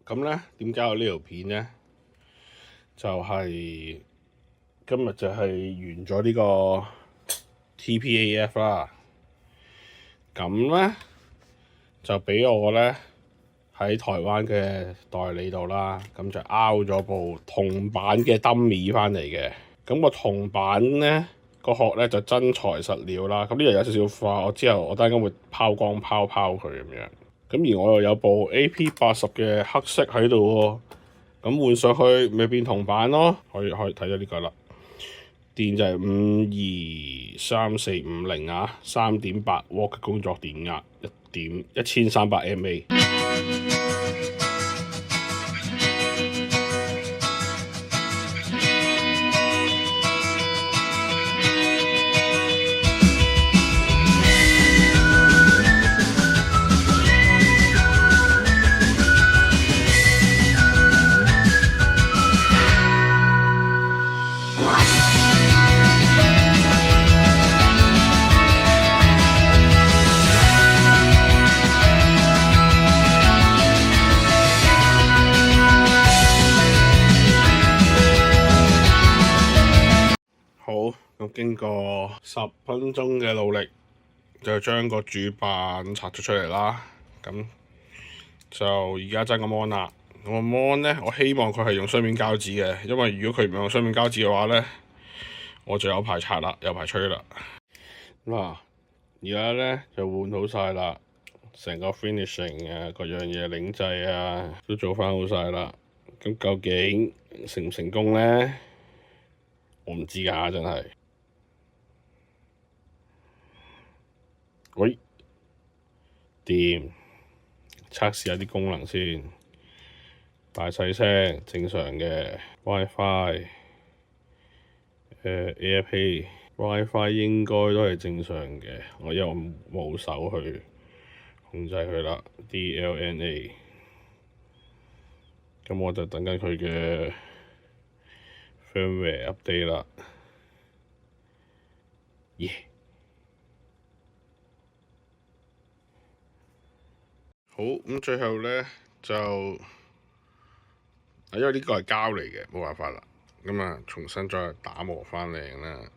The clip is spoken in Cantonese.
咁咧點解有呢條片咧？就係今日就係完咗呢個 TPAF 啦。咁咧就俾我咧喺台灣嘅代理度啦，咁就 out 咗部銅版嘅 dummy 翻嚟嘅。咁個銅版咧個殼咧就真材實料啦。咁呢度有少少花，我之後我等陣間會拋光拋佢咁樣。咁而我又有部 AP80嘅黑色喺度喎，咁換上去咪變銅版咯。可以睇咗呢個啦。電就係523450啊，3.8 W 嘅工作電壓，1300 mAh。好，咁經過10分鐘嘅努力，就將個主板拆咗出嚟啦。咁就而家爭個 mon 啦。個 mon 咧，我希望佢係用雙面膠紙嘅，因為如果佢唔用雙面膠紙嘅話咧，我就有排拆啦，有排吹啦。嗱，而家咧就換好晒啦，成個 finishing 啊，各樣嘢領掣啊，都做翻好晒啦。咁究竟成唔成功咧？我唔知㗎，真係。喂，掂，測試下啲功能先。大細聲正常嘅 WiFi，AirPlay WiFi 應該都係正常嘅。我因為冇手去控制佢啦。DLNA， 咁我就等緊佢嘅 firmware update 啦。耶！好，咁最後咧就，因為呢個係膠嚟嘅，冇辦法啦，咁啊重新再打磨翻靚啦。